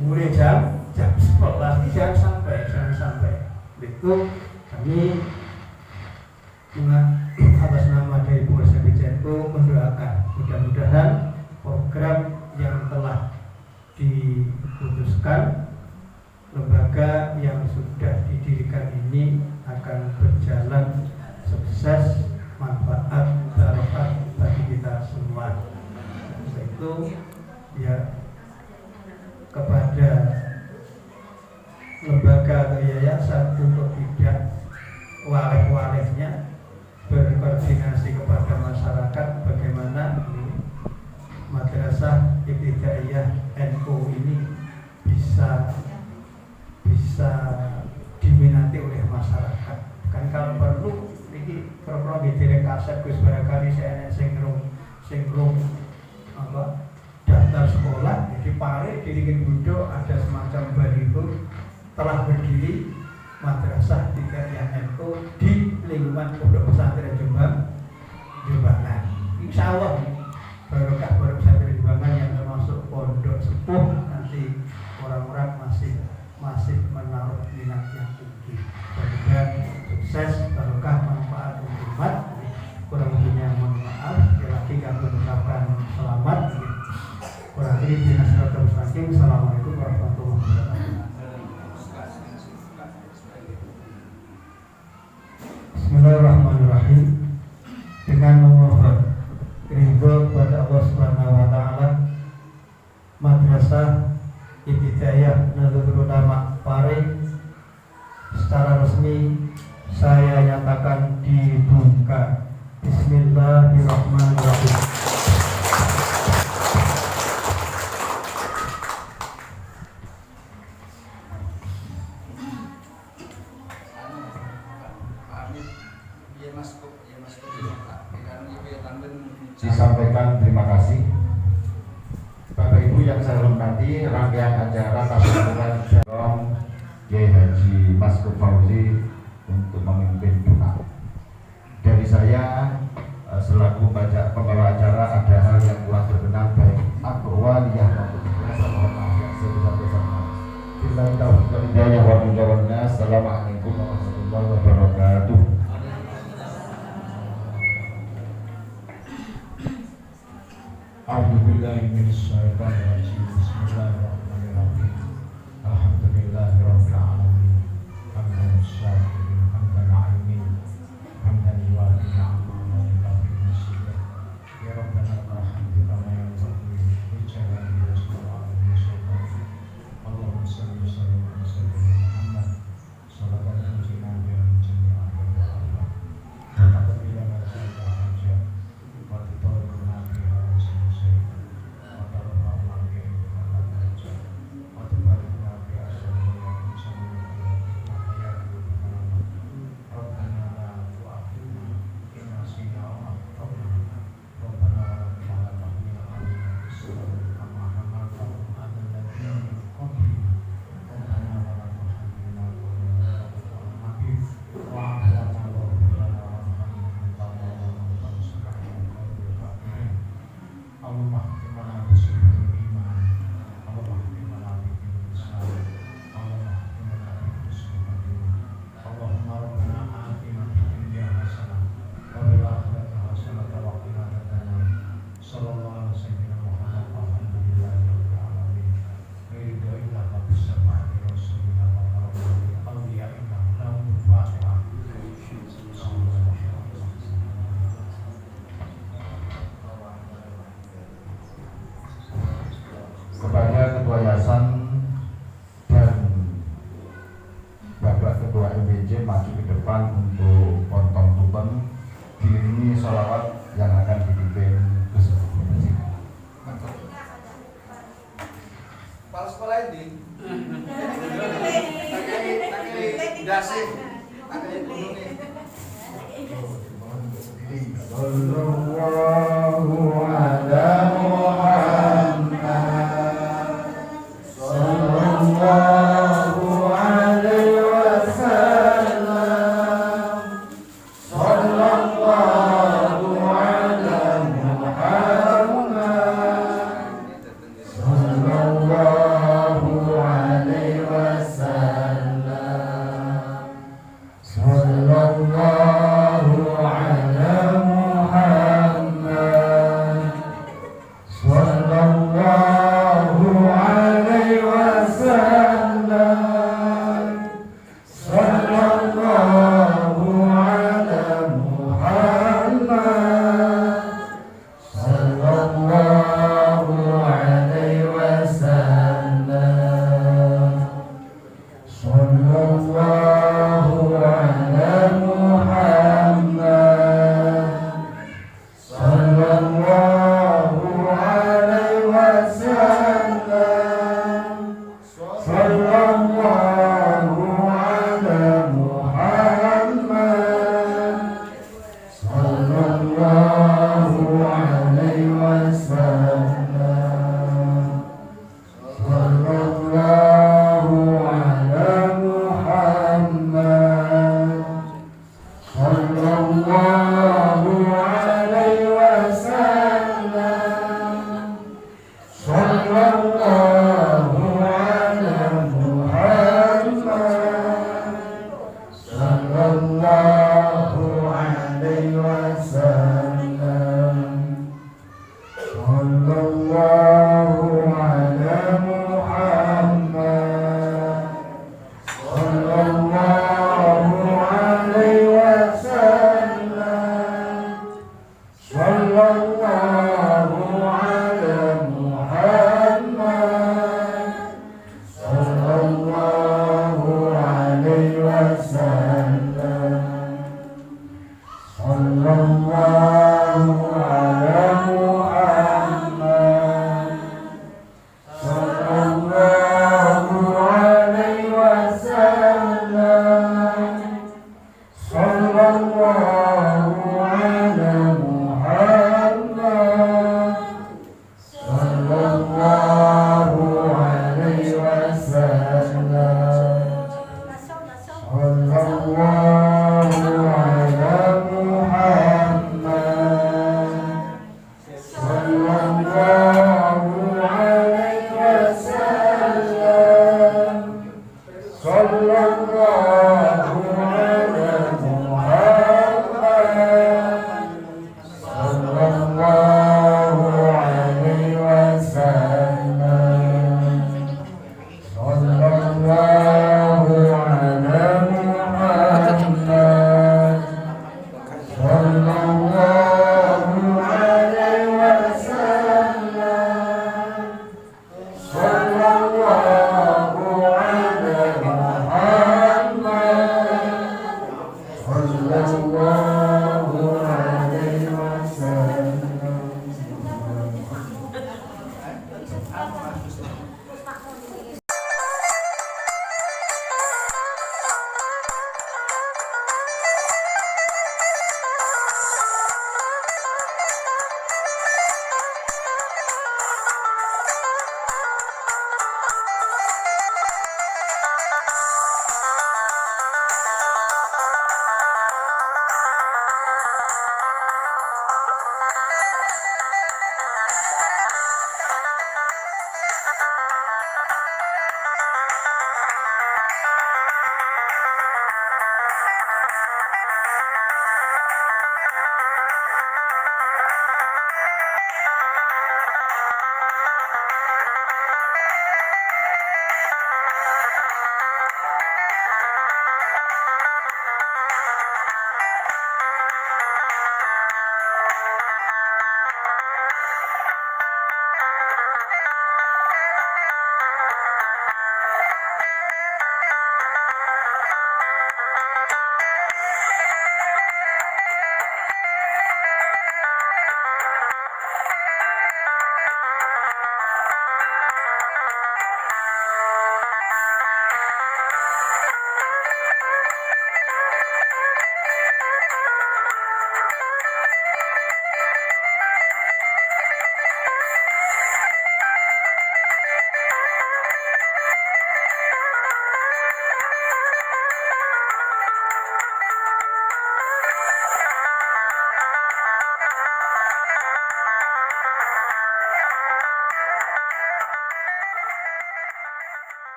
mulai jam 11. Jangan sampai. Itu kami atas nama dari Pengurus NU mendoakan mudah-mudahan program yang telah diputuskan lembaga yang sudah didirikan ini akan berjalan sukses, manfaat, barokah bagi kita semua. Itu ya kepada lembaga atau yayasan untuk tidak waleh-walehnya berkoordinasi kepada masyarakat bagaimana madrasah ibtidaiyah NU ini bisa diminati oleh masyarakat. Kan kalau perlu ini program direk kaset Gus barangkali saya singgung daftar sekolah, jadi Pare diringin Budo ada semacam baliho telah berdiri madrasah ibtidaiyah NU di lingkungan Pondok Pesantren Jombangan. Insya Allah barokah Pondok Pesantren Jombangan yang termasuk pondok sepuh, nanti orang-orang masih menaruh minat yang tinggi. Mudah-mudahan sukses, barokah, manfaat untuk umat. Kurang lebihnya mohon maaf. Sekali lagi kami mengucapkan selamat. Kurang lebih Assalamualaikum warahmatullahi wabarakatuh. ucapkan terima kasih. Bapak Ibu yang saya hormati, rangkaian acara tasawuran Jalom Kiai Haji Mas Fauzi untuk memimpin doa. Dari saya selaku pembawa acara ada hal yang kurang berkenan baik akwaliyah maupun saya mohon maaf yang sebesar-besarnya. Billahi taufiq wal hidayah wa billahi. Assalamualaikum warahmatullahi wabarakatuh. A'udzubillahi minasyaitonir rajim. Bismillahirrahmanirrahim. Alhamdulillahirabbil alamin. Hamdan syakirin, hamdan alimin, hamdan yuwafi ni'amahu wa yukafi masyidah. Ya Rabbana lakal hamdu kama yanbaghi li jalali wajhika wa 'azimi sultanik. Allahumma shalli wa sallim ala sayyidina Muhammad sallallahu alaihi wa sallam bi jami'il ahwal. Alhamdulillah wa hajat wa tutawwina biha wa sallallahu wa tarfa wa bihi wa hajat wa tubarikna bi asma'i wa shamil wa hayati wa rabbana la tu'akhidna in nasina wa akhtana rabbana wa la tahmil 'alaina isran kama hamaltahu 'ala alladziina min qablina rabbana wa la tuhammilna ma la taqata lana bihi wa'fu 'anna waghfir lana warhamna anta maulana fansurna 'alal qawmil kafirin. Allahumma ihtimna bisuhul iman, Allahumma ihtimna bidil Islam, Allahumma ihtimna bisuhul iman. Allahumma rabbana atina fid dunya hasanah wa fil akhirati hasanah wa qina adzabannar. Sallallahu alaihi sayyidina Muhammad walhamdulillahi rabbil alamin. Ridho illallah bisafati rasulina wa karamati awliyaina lahumul fatihah. Kepada Ketua Yayasan dan Bapak Ketua MBJ maju ke depan untuk potong tumpeng, diiringi sholawat yang akan dipimpin Gus Haji. Kepala sekolah ini dasih ada yang gunungnya. Sallallahu ala Muhammad sallallahu alaihi wasallam sallallahu ala Muhammad sallallahu alaihi wasallam sallallahu ala Muhammad sallallahu alaihi wasallam sallallahu ala Muhammad sallallahu alaihi wasallam sallallahu ala Muhammad sallallahu alaihi wasallam sallallahu ala Muhammad sallallahu alaihi wasallam sallallahu ala Muhammad sallallahu alaihi wasallam sallallahu ala Muhammad sallallahu alaihi